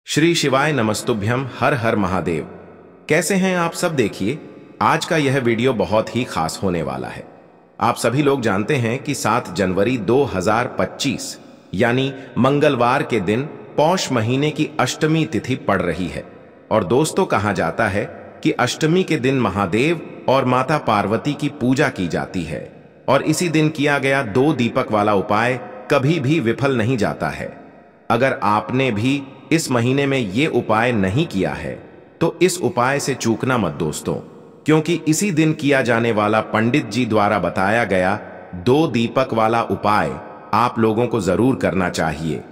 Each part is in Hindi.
श्री शिवाय नमस्तुभ्यम। हर हर महादेव। कैसे हैं आप सब? देखिए, आज का यह वीडियो बहुत ही खास होने वाला है। आप सभी लोग जानते हैं कि 7 जनवरी 2025 यानी मंगलवार के दिन पौष महीने की अष्टमी तिथि पड़ रही है। और दोस्तों, कहा जाता है कि अष्टमी के दिन महादेव और माता पार्वती की पूजा की जाती है और इसी दिन किया गया 2 दीपक वाला उपाय कभी भी विफल नहीं जाता है। अगर आपने भी इस महीने में ये उपाय नहीं किया है तो इस उपाय से चूकना मत दोस्तों, क्योंकि इसी दिन किया जाने वाला पंडित जी द्वारा बताया गया 2 दीपक वाला उपाय आप लोगों को जरूर करना चाहिए।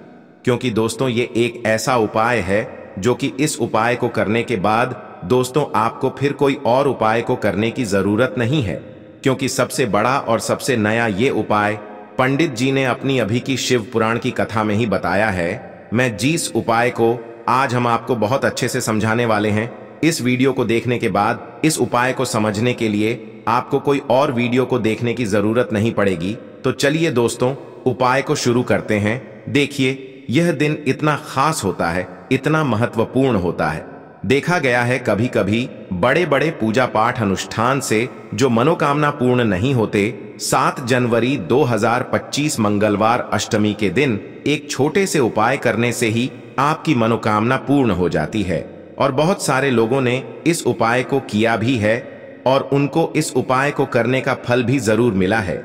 क्योंकि दोस्तों, ये एक ऐसा उपाय है जो कि इस उपाय को करने के बाद दोस्तों आपको फिर कोई और उपाय को करने की जरूरत नहीं है, क्योंकि सबसे बड़ा और सबसे नया ये उपाय पंडित जी ने अपनी अभी की शिव पुराण की कथा में ही बताया है। मैं जिस उपाय को आज हम आपको बहुत अच्छे से समझाने वाले हैं, इस वीडियो को देखने के बाद इस उपाय को समझने के लिए आपको कोई और वीडियो को देखने की जरूरत नहीं पड़ेगी। तो चलिए दोस्तों, उपाय को शुरू करते हैं। देखिए, यह दिन इतना खास होता है, इतना महत्वपूर्ण होता है। देखा गया है कभी कभी बड़े बड़े पूजा पाठ अनुष्ठान से जो मनोकामना पूर्ण नहीं होते, 7 जनवरी 2025 मंगलवार अष्टमी के दिन एक छोटे से उपाय करने से ही आपकी मनोकामना पूर्ण हो जाती है। और बहुत सारे लोगों ने इस उपाय को किया भी है और उनको इस उपाय को करने का फल भी जरूर मिला है।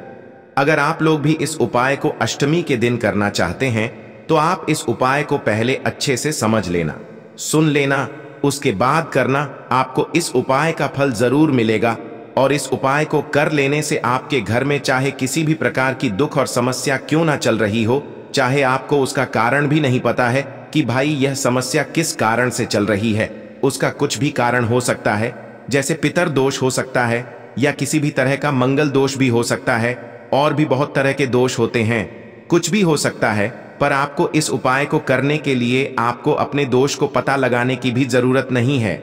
अगर आप लोग भी इस उपाय को अष्टमी के दिन करना चाहते हैं तो आप इस उपाय को पहले अच्छे से समझ लेना, सुन लेना, उसके बाद करना। आपको इस उपाय का फल जरूर मिलेगा और इस उपाय को कर लेने से आपके घर में चाहे किसी भी प्रकार की दुख और समस्या क्यों ना चल रही हो, चाहे आपको उसका कारण भी नहीं पता है कि भाई यह समस्या किस कारण से चल रही है, उसका कुछ भी कारण हो सकता है। जैसे पितर दोष हो सकता है या किसी भी तरह का मंगल दोष भी हो सकता है, और भी बहुत तरह के दोष होते हैं, कुछ भी हो सकता है। पर आपको इस उपाय को करने के लिए आपको अपने दोष को पता लगाने की भी जरूरत नहीं है।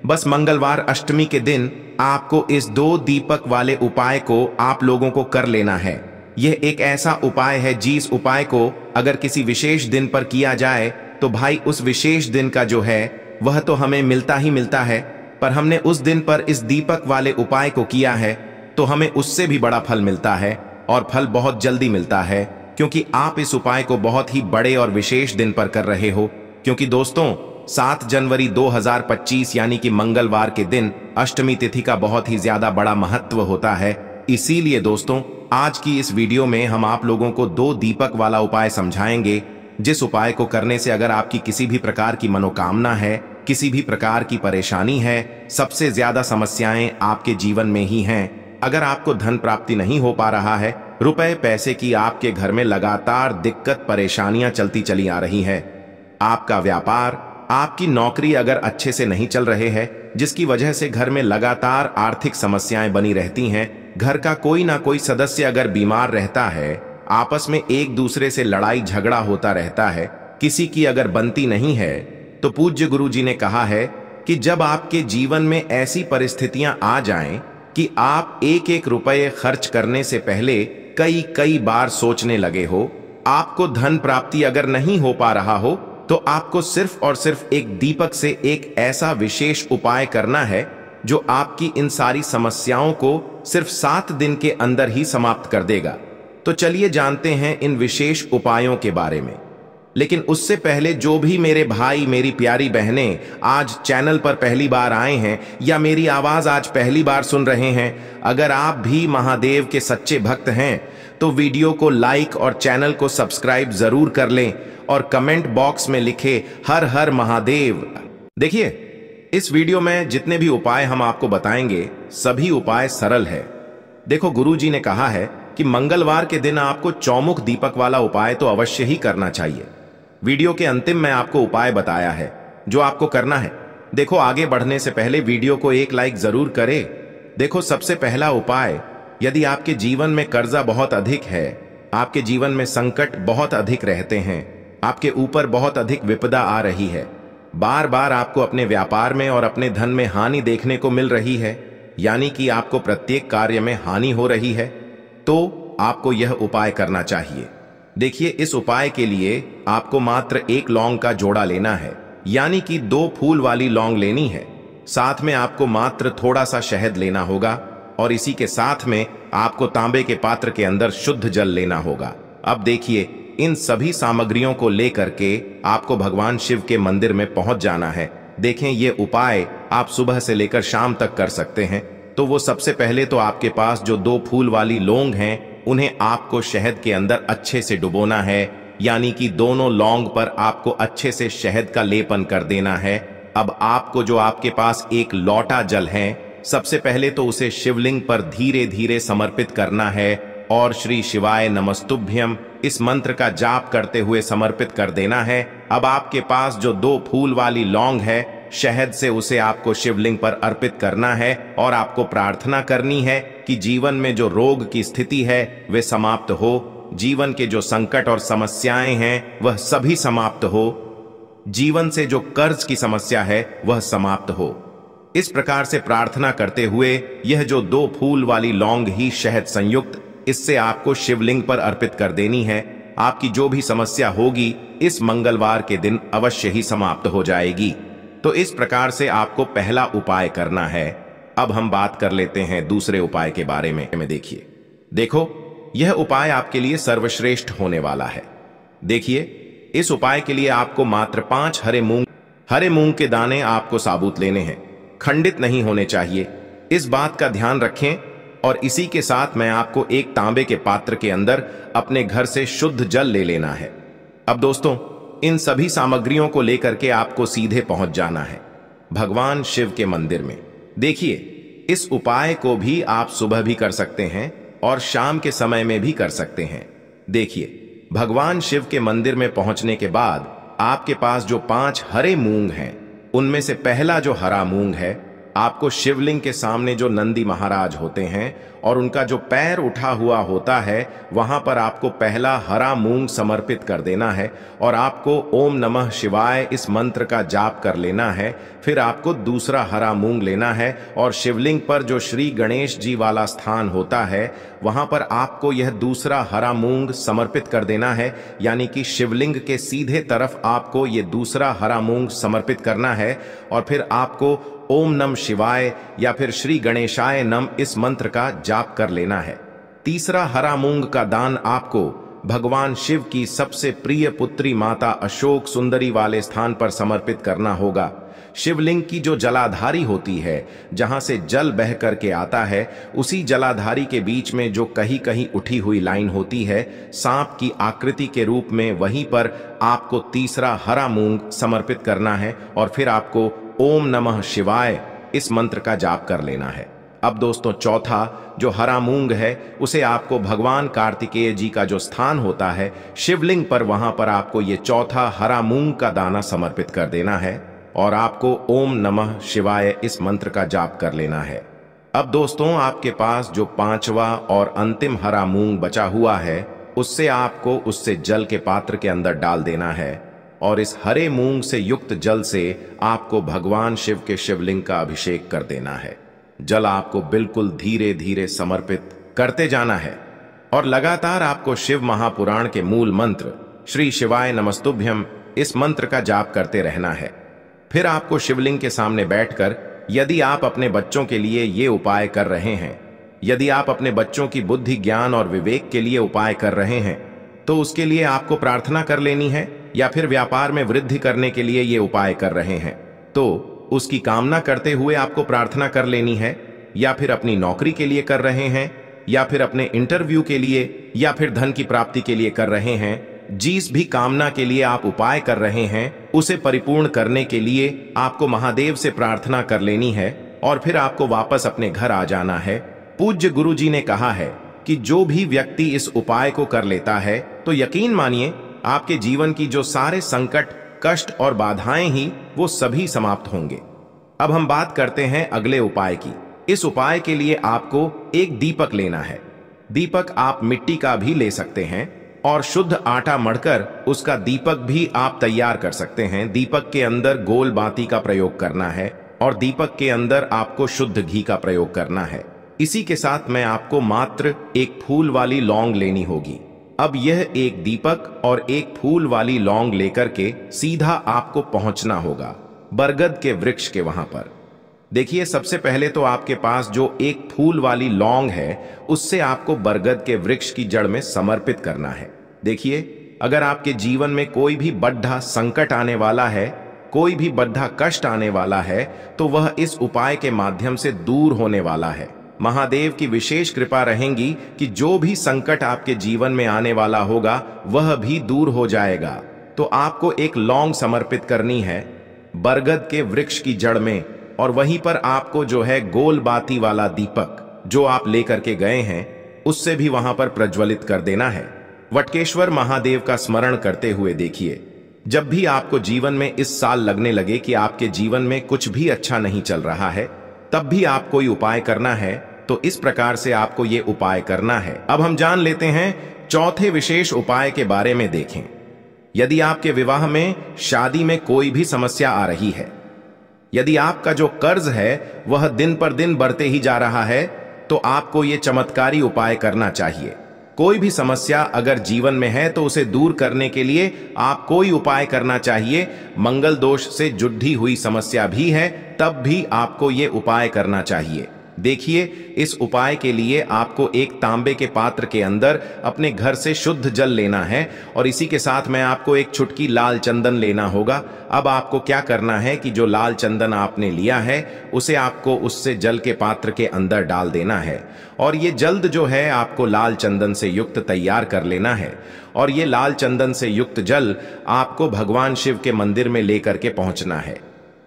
बस मंगलवार अष्टमी के दिन आपको इस 2 दीपक वाले उपाय को आप लोगों को कर लेना है। यह एक ऐसा उपाय है जिस उपाय को अगर किसी विशेष दिन पर किया जाए तो भाई उस विशेष दिन का जो है वह तो हमें मिलता ही मिलता है, पर हमने उस दिन पर इस दीपक वाले उपाय को किया है तो हमें उससे भी बड़ा फल मिलता है, और फल बहुत जल्दी मिलता है, क्योंकि आप इस उपाय को बहुत ही बड़े और विशेष दिन पर कर रहे हो। क्योंकि दोस्तों, 7 जनवरी 2025 यानी कि मंगलवार के दिन अष्टमी तिथि का बहुत ही ज्यादा बड़ा महत्व होता है। इसीलिए दोस्तों, आज की इस वीडियो में हम आप लोगों को 2 दीपक वाला उपाय समझाएंगे, जिस उपाय को करने से अगर आपकी किसी भी प्रकार की मनोकामना है, किसी भी प्रकार की परेशानी है, सबसे ज्यादा समस्याएं आपके जीवन में ही हैं। अगर आपको धन प्राप्ति नहीं हो पा रहा है, रुपए पैसे की आपके घर में लगातार दिक्कत परेशानियां चलती चली आ रही है, आपका व्यापार, आपकी नौकरी अगर अच्छे से नहीं चल रहे हैं, जिसकी वजह से घर में लगातार आर्थिक समस्याएं बनी रहती हैं, घर का कोई ना कोई सदस्य अगर बीमार रहता है, आपस में एक दूसरे से लड़ाई झगड़ा होता रहता है, किसी की अगर बनती नहीं है, तो पूज्य गुरु जी ने कहा है कि जब आपके जीवन में ऐसी परिस्थितियां आ जाएं कि आप एक एक रुपये खर्च करने से पहले कई कई बार सोचने लगे हो, आपको धन प्राप्ति अगर नहीं हो पा रहा हो, तो आपको सिर्फ और सिर्फ एक दीपक से एक ऐसा विशेष उपाय करना है जो आपकी इन सारी समस्याओं को सिर्फ 7 दिन के अंदर ही समाप्त कर देगा। तो चलिए जानते हैं इन विशेष उपायों के बारे में। लेकिन उससे पहले जो भी मेरे भाई, मेरी प्यारी बहनें आज चैनल पर पहली बार आए हैं या मेरी आवाज आज पहली बार सुन रहे हैं, अगर आप भी महादेव के सच्चे भक्त हैं तो वीडियो को लाइक और चैनल को सब्सक्राइब जरूर कर लें और कमेंट बॉक्स में लिखे हर हर महादेव। देखिए, इस वीडियो में जितने भी उपाय हम आपको बताएंगे सभी उपाय सरल है। देखो, गुरु जी ने कहा है कि मंगलवार के दिन आपको चौमुख दीपक वाला उपाय तो अवश्य ही करना चाहिए। वीडियो के अंतिम में आपको उपाय बताया है जो आपको करना है। देखो, आगे बढ़ने से पहले वीडियो को एक लाइक जरूर करें। देखो, सबसे पहला उपाय, यदि आपके जीवन में कर्जा बहुत अधिक है, आपके जीवन में संकट बहुत अधिक रहते हैं, आपके ऊपर बहुत अधिक विपदा आ रही है, बार बार आपको अपने व्यापार में और अपने धन में हानि देखने को मिल रही है, यानी कि आपको प्रत्येक कार्य में हानि हो रही है, तो आपको यह उपाय करना चाहिए। देखिए, इस उपाय के लिए आपको मात्र 1 लौंग का जोड़ा लेना है, यानी कि 2 फूल वाली लौंग लेनी है। साथ में आपको मात्र थोड़ा सा शहद लेना होगा और इसी के साथ में आपको तांबे के पात्र के अंदर शुद्ध जल लेना होगा। अब देखिए, इन सभी सामग्रियों को लेकर के आपको भगवान शिव के मंदिर में पहुंच जाना है। देखें, ये उपाय आप सुबह से लेकर शाम तक कर सकते हैं। तो वो सबसे पहले तो आपके पास जो 2 फूल वाली लौंग हैं, उन्हें आपको शहद के अंदर अच्छे से डुबोना है, यानी कि दोनों लौंग पर आपको अच्छे से शहद का लेपन कर देना है। अब आपको जो आपके पास एक लोटा जल है, सबसे पहले तो उसे शिवलिंग पर धीरे धीरे समर्पित करना है और श्री शिवाय नमस्तुभ्यम इस मंत्र का जाप करते हुए समर्पित कर देना है। अब आपके पास जो 2 फूल वाली लौंग है, शहद से उसे आपको शिवलिंग पर अर्पित करना है और आपको प्रार्थना करनी है कि जीवन में जो रोग की स्थिति है वे समाप्त हो, जीवन के जो संकट और समस्याएं हैं वह सभी समाप्त हो, जीवन से जो कर्ज की समस्या है वह समाप्त हो। इस प्रकार से प्रार्थना करते हुए यह जो 2 फूल वाली लौंग ही शहद संयुक्त, इससे आपको शिवलिंग पर अर्पित कर देनी है। आपकी जो भी समस्या होगी इस मंगलवार के दिन अवश्य ही समाप्त हो जाएगी। तो इस प्रकार से आपको पहला उपाय करना है। अब हम बात कर लेते हैं दूसरे उपाय के बारे में। देखो, यह उपाय आपके लिए सर्वश्रेष्ठ होने वाला है। देखिए, इस उपाय के लिए आपको मात्र 5 हरे मूंग के दाने आपको साबुत लेने हैं, खंडित नहीं होने चाहिए। इस बात का ध्यान रखें। और इसी के साथ मैं आपको एक तांबे के पात्र के अंदर अपने घर से शुद्ध जल ले लेना है। अब दोस्तों, इन सभी सामग्रियों को लेकर के आपको सीधे पहुंच जाना है भगवान शिव के मंदिर में। देखिए, इस उपाय को भी आप सुबह भी कर सकते हैं और शाम के समय में भी कर सकते हैं। देखिए, भगवान शिव के मंदिर में पहुंचने के बाद आपके पास जो 5 हरे मूंग हैं, उनमें से पहला जो हरा मूंग है, आपको शिवलिंग के सामने जो नंदी महाराज होते हैं और उनका जो पैर उठा हुआ होता है, वहां पर आपको पहला हरा मूंग समर्पित कर देना है और आपको ओम नमः शिवाय इस मंत्र का जाप कर लेना है। फिर आपको दूसरा हरा मूंग लेना है और शिवलिंग पर जो श्री गणेश जी वाला स्थान होता है, वहां पर आपको यह दूसरा हरा मूंग समर्पित कर देना है, यानी कि शिवलिंग के सीधे तरफ आपको ये दूसरा हरा मूंग समर्पित करना है। और फिर आपको ओम नम शिवाय या फिर श्री गणेशाय नम इस मंत्र का जाप कर लेना है। तीसरा हरा मूंग का दान आपको भगवान शिव की सबसे प्रिय पुत्री माता अशोक सुंदरी वाले स्थान पर समर्पित करना होगा। शिवलिंग की जो जलाधारी होती है, जहां से जल बह करके आता है, उसी जलाधारी के बीच में जो कहीं कहीं उठी हुई लाइन होती है सांप की आकृति के रूप में, वहीं पर आपको तीसरा हरा मूंग समर्पित करना है और फिर आपको ओम नमः शिवाय इस मंत्र का जाप कर लेना है। अब दोस्तों, चौथा जो हरा मूंग है, उसे आपको भगवान कार्तिकेय जी का जो स्थान होता है शिवलिंग पर, वहां पर आपको ये चौथा हरा मूंग का दाना समर्पित कर देना है और आपको ओम नमः शिवाय इस मंत्र का जाप कर लेना है। अब दोस्तों, आपके पास जो 5वां और अंतिम हरा मूंग बचा हुआ है, उससे आपको उससे जल के पात्र के अंदर डाल देना है और इस हरे मूंग से युक्त जल से आपको भगवान शिव के शिवलिंग का अभिषेक कर देना है। जल आपको बिल्कुल धीरे धीरे समर्पित करते जाना है और लगातार आपको शिव महापुराण के मूल मंत्र श्री शिवाय नमस्तुभ्यम इस मंत्र का जाप करते रहना है। फिर आपको शिवलिंग के सामने बैठकर, यदि आप अपने बच्चों के लिए ये उपाय कर रहे हैं, यदि आप अपने बच्चों की बुद्धि, ज्ञान और विवेक के लिए उपाय कर रहे हैं, तो उसके लिए आपको प्रार्थना कर लेनी है। या फिर व्यापार में वृद्धि करने के लिए ये उपाय कर रहे हैं, तो उसकी कामना करते हुए आपको प्रार्थना कर लेनी है। या फिर अपनी नौकरी के लिए कर रहे हैं, या फिर अपने इंटरव्यू के लिए, या फिर धन की प्राप्ति के लिए कर रहे हैं, जिस भी कामना के लिए आप उपाय कर रहे हैं, उसे परिपूर्ण करने के लिए आपको महादेव से प्रार्थना कर लेनी है और फिर आपको वापस अपने घर आ जाना है। पूज्य गुरु जी ने कहा है कि जो भी व्यक्ति इस उपाय को कर लेता है, तो यकीन मानिए आपके जीवन की जो सारे संकट, कष्ट और बाधाएं ही वो सभी समाप्त होंगे। अब हम बात करते हैं अगले उपाय की। इस उपाय के लिए आपको एक दीपक लेना है। दीपक आप मिट्टी का भी ले सकते हैं और शुद्ध आटा मढ़कर उसका दीपक भी आप तैयार कर सकते हैं। दीपक के अंदर गोल बाती का प्रयोग करना है और दीपक के अंदर आपको शुद्ध घी का प्रयोग करना है। इसी के साथ मैं आपको मात्र एक फूल वाली लौंग लेनी होगी। अब यह एक दीपक और एक फूल वाली लौंग लेकर के सीधा आपको पहुंचना होगा बरगद के वृक्ष के वहां पर। देखिए, सबसे पहले तो आपके पास जो एक फूल वाली लौंग है उससे आपको बरगद के वृक्ष की जड़ में समर्पित करना है। देखिए, अगर आपके जीवन में कोई भी बड़ा संकट आने वाला है, कोई भी बड़ा कष्ट आने वाला है, तो वह इस उपाय के माध्यम से दूर होने वाला है। महादेव की विशेष कृपा रहेगी कि जो भी संकट आपके जीवन में आने वाला होगा वह भी दूर हो जाएगा। तो आपको एक लौंग समर्पित करनी है बरगद के वृक्ष की जड़ में, और वहीं पर आपको जो है गोल बाती वाला दीपक जो आप लेकर के गए हैं उससे भी वहां पर प्रज्वलित कर देना है। वटकेश्वर महादेव का स्मरण करते हुए देखिए, जब भी आपको जीवन में इस साल लगने लगे कि आपके जीवन में कुछ भी अच्छा नहीं चल रहा है, तब भी आप कोई उपाय करना है, तो इस प्रकार से आपको ये उपाय करना है। अब हम जान लेते हैं चौथे विशेष उपाय के बारे में। देखें, यदि आपके विवाह में, शादी में कोई भी समस्या आ रही है, यदि आपका जो कर्ज है वह दिन पर दिन बढ़ते ही जा रहा है, तो आपको ये चमत्कारी उपाय करना चाहिए। कोई भी समस्या अगर जीवन में है तो उसे दूर करने के लिए आप कोई उपाय करना चाहिए। मंगल दोष से जुड़ी हुई समस्या भी है तब भी आपको ये उपाय करना चाहिए। देखिए, इस उपाय के लिए आपको एक तांबे के पात्र के अंदर अपने घर से शुद्ध जल लेना है और इसी के साथ में आपको एक चुटकी लाल चंदन लेना होगा। अब आपको क्या करना है कि जो लाल चंदन आपने लिया है उसे आपको उससे जल के पात्र के अंदर डाल देना है, और ये जल्द जो है आपको लाल चंदन से युक्त तैयार कर लेना है। और ये लाल चंदन से युक्त जल आपको भगवान शिव के मंदिर में लेकर के पहुंचना है।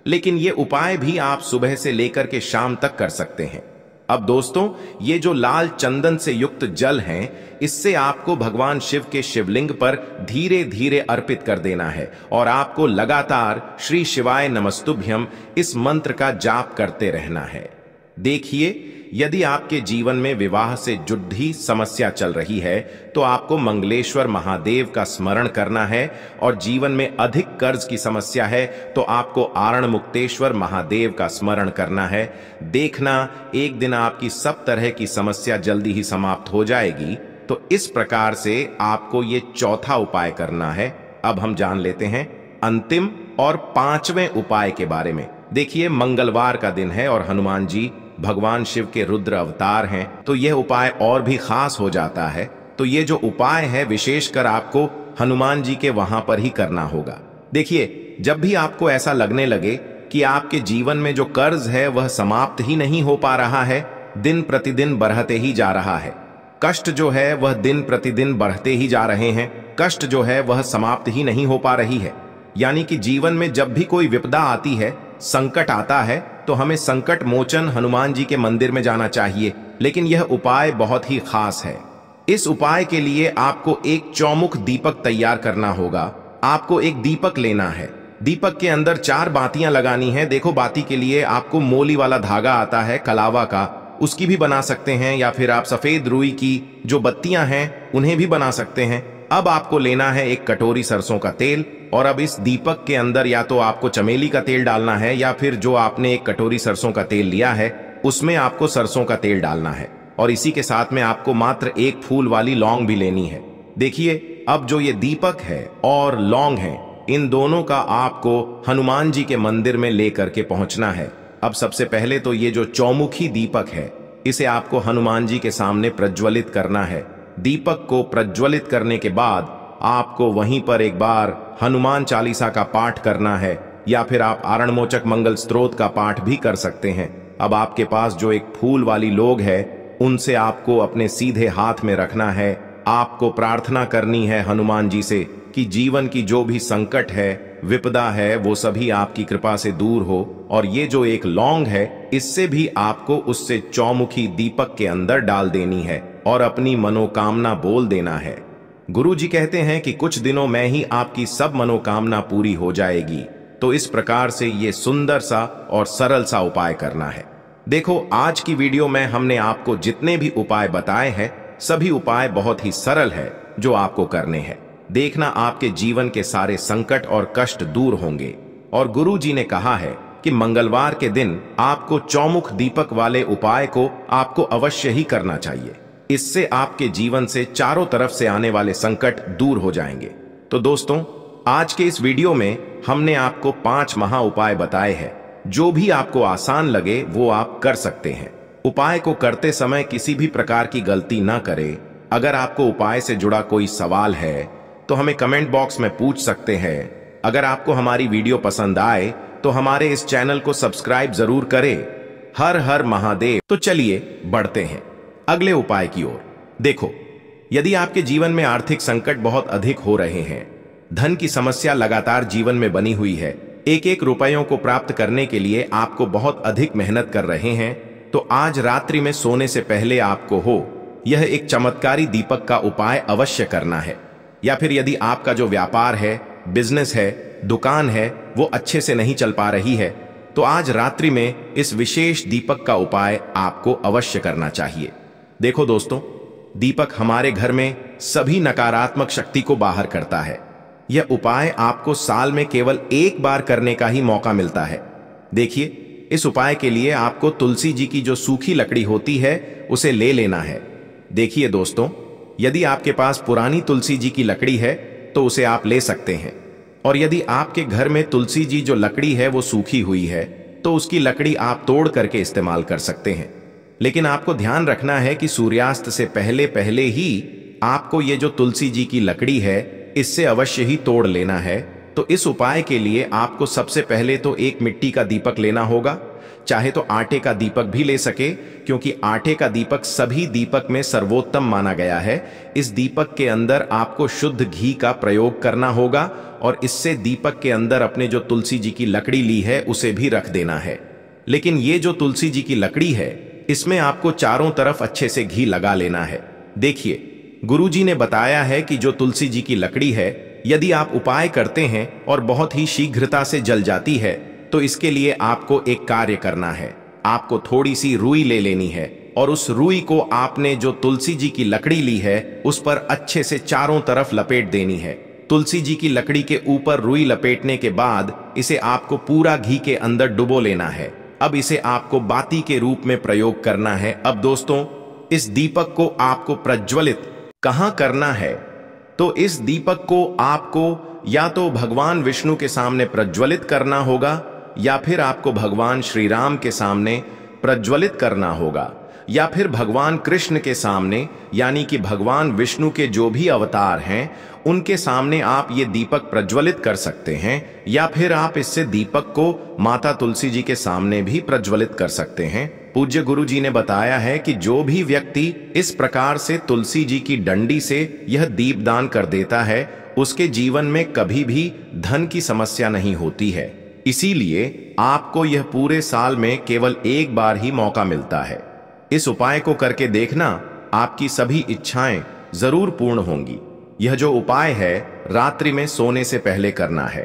लेकिन ये उपाय भी आप सुबह से लेकर के शाम तक कर सकते हैं। अब दोस्तों, ये जो लाल चंदन से युक्त जल हैं, इससे आपको भगवान शिव के शिवलिंग पर धीरे धीरे अर्पित कर देना है और आपको लगातार श्री शिवाय नमस्तुभ्यम इस मंत्र का जाप करते रहना है। देखिए, यदि आपके जीवन में विवाह से जुड़ी समस्या चल रही है तो आपको मंगलेश्वर महादेव का स्मरण करना है, और जीवन में अधिक कर्ज की समस्या है तो आपको आरण मुक्तेश्वर महादेव का स्मरण करना है। देखना, एक दिन आपकी सब तरह की समस्या जल्दी ही समाप्त हो जाएगी। तो इस प्रकार से आपको ये चौथा उपाय करना है। अब हम जान लेते हैं अंतिम और पांचवें उपाय के बारे में। देखिए, मंगलवार का दिन है और हनुमान जी भगवान शिव के रुद्र अवतार हैं, तो यह उपाय और भी खास हो जाता है। तो ये जो उपाय है विशेषकर आपको हनुमान जी के वहां पर ही करना होगा। देखिए, जब भी आपको ऐसा लगने लगे कि आपके जीवन में जो कर्ज है वह समाप्त ही नहीं हो पा रहा है, दिन प्रतिदिन बढ़ते ही जा रहा है, कष्ट जो है वह दिन प्रतिदिन बढ़ते ही जा रहे हैं, कष्ट जो है वह समाप्त ही नहीं हो पा रही है, यानी कि जीवन में जब भी कोई विपदा आती है, संकट आता है, तो हमें संकट मोचन हनुमान जी के मंदिर में जाना चाहिए। लेकिन यह उपाय बहुत ही खास है। इस उपाय के लिए आपको एक चौमुख दीपक तैयार करना होगा। आपको एक दीपक लेना है, दीपक के अंदर 4 बातियां लगानी है। देखो, बाती के लिए आपको मोली वाला धागा आता है कलावा का, उसकी भी बना सकते हैं, या फिर आप सफेद रुई की जो बत्तियां हैं उन्हें भी बना सकते हैं। अब आपको लेना है एक कटोरी सरसों का तेल, और अब इस दीपक के अंदर या तो आपको चमेली का तेल डालना है, या फिर जो आपने एक कटोरी सरसों का तेल लिया है उसमें आपको सरसों का तेल डालना है, और इसी के साथ में आपको मात्र एक फूल वाली लौंग भी लेनी है। देखिए, अब जो ये दीपक है और लौंग है, इन दोनों का आपको हनुमान जी के मंदिर में लेकर के पहुंचना है। अब सबसे पहले तो ये जो चौमुखी दीपक है इसे आपको हनुमान जी के सामने प्रज्वलित करना है। दीपक को प्रज्वलित करने के बाद आपको वहीं पर एक बार हनुमान चालीसा का पाठ करना है, या फिर आप आरणमोचक मंगल स्तोत्र का पाठ भी कर सकते हैं। अब आपके पास जो एक फूल वाली लौंग है उनसे आपको अपने सीधे हाथ में रखना है। आपको प्रार्थना करनी है हनुमान जी से कि जीवन की जो भी संकट है, विपदा है, वो सभी आपकी कृपा से दूर हो। और ये जो एक लौंग है इससे भी आपको उससे चौमुखी दीपक के अंदर डाल देनी है और अपनी मनोकामना बोल देना है। गुरु जी कहते हैं कि कुछ दिनों में ही आपकी सब मनोकामना पूरी हो जाएगी। तो इस प्रकार से ये सुंदर सा और सरल सा उपाय करना है। देखो, आज की वीडियो में हमने आपको जितने भी उपाय बताए हैं सभी उपाय बहुत ही सरल है जो आपको करने हैं। देखना, आपके जीवन के सारे संकट और कष्ट दूर होंगे। और गुरु जी ने कहा है कि मंगलवार के दिन आपको चौमुख दीपक वाले उपाय को आपको अवश्य ही करना चाहिए। इससे आपके जीवन से चारों तरफ से आने वाले संकट दूर हो जाएंगे। तो दोस्तों, आज के इस वीडियो में हमने आपको 5 महा उपाय बताए हैं। जो भी आपको आसान लगे वो आप कर सकते हैं। उपाय को करते समय किसी भी प्रकार की गलती ना करें। अगर आपको उपाय से जुड़ा कोई सवाल है तो हमें कमेंट बॉक्स में पूछ सकते हैं। अगर आपको हमारी वीडियो पसंद आए तो हमारे इस चैनल को सब्सक्राइब जरूर करें। हर हर महादेव। तो चलिए बढ़ते हैं अगले उपाय की ओर। देखो, यदि आपके जीवन में आर्थिक संकट बहुत अधिक हो रहे हैं, धन की समस्या लगातार जीवन में बनी हुई है, एक एक रुपयों को प्राप्त करने के लिए आपको बहुत अधिक मेहनत कर रहे हैं, तो आज रात्रि में सोने से पहले आपको यह एक चमत्कारी दीपक का उपाय अवश्य करना है। या फिर यदि आपका जो व्यापार है, बिजनेस है, दुकान है, वो अच्छे से नहीं चल पा रही है, तो आज रात्रि में इस विशेष दीपक का उपाय आपको अवश्य करना चाहिए। देखो दोस्तों, दीपक हमारे घर में सभी नकारात्मक शक्ति को बाहर करता है। यह उपाय आपको साल में केवल एक बार करने का ही मौका मिलता है। देखिए, इस उपाय के लिए आपको तुलसी जी की जो सूखी लकड़ी होती है उसे ले लेना है। देखिए दोस्तों, यदि आपके पास पुरानी तुलसी जी की लकड़ी है तो उसे आप ले सकते हैं, और यदि आपके घर में तुलसी जी जो लकड़ी है वो सूखी हुई है तो उसकी लकड़ी आप तोड़ करके इस्तेमाल कर सकते हैं। लेकिन आपको ध्यान रखना है कि सूर्यास्त से पहले पहले ही आपको ये जो तुलसी जी की लकड़ी है इससे अवश्य ही तोड़ लेना है। तो इस उपाय के लिए आपको सबसे पहले तो एक मिट्टी का दीपक लेना होगा, चाहे तो आटे का दीपक भी ले सके, क्योंकि आटे का दीपक सभी दीपक में सर्वोत्तम माना गया है। इस दीपक के अंदर आपको शुद्ध घी का प्रयोग करना होगा और इससे दीपक के अंदर अपने जो तुलसी जी की लकड़ी ली है उसे भी रख देना है। लेकिन ये जो तुलसी जी की लकड़ी है इसमें आपको चारों तरफ अच्छे से घी लगा लेना है। देखिए, गुरुजी ने बताया है कि जो तुलसी जी की लकड़ी है, यदि आप उपाय करते हैं और बहुत ही शीघ्रता से जल जाती है, तो इसके लिए आपको एक कार्य करना है। आपको थोड़ी सी रुई ले लेनी है और उस रुई को आपने जो तुलसी जी की लकड़ी ली है उस पर अच्छे से चारों तरफ लपेट देनी है। तुलसी जी की लकड़ी के ऊपर रुई लपेटने के बाद इसे आपको पूरा घी के अंदर डुबो लेना है। अब इसे आपको बाती के रूप में प्रयोग करना है। अब दोस्तों, इस दीपक को आपको प्रज्वलित कहां करना है? तो इस दीपक को आपको या तो भगवान विष्णु के सामने प्रज्वलित करना होगा या फिर आपको भगवान श्री राम के सामने प्रज्वलित करना होगा, या फिर भगवान कृष्ण के सामने, यानी कि भगवान विष्णु के जो भी अवतार हैं उनके सामने आप ये दीपक प्रज्वलित कर सकते हैं, या फिर आप इससे दीपक को माता तुलसी जी के सामने भी प्रज्वलित कर सकते हैं। पूज्य गुरु जी ने बताया है कि जो भी व्यक्ति इस प्रकार से तुलसी जी की डंडी से यह दीपदान कर देता है उसके जीवन में कभी भी धन की समस्या नहीं होती है। इसीलिए आपको यह पूरे साल में केवल एक बार ही मौका मिलता है। इस उपाय को करके देखना, आपकी सभी इच्छाएं जरूर पूर्ण होंगी। यह जो उपाय है रात्रि में सोने से पहले करना है।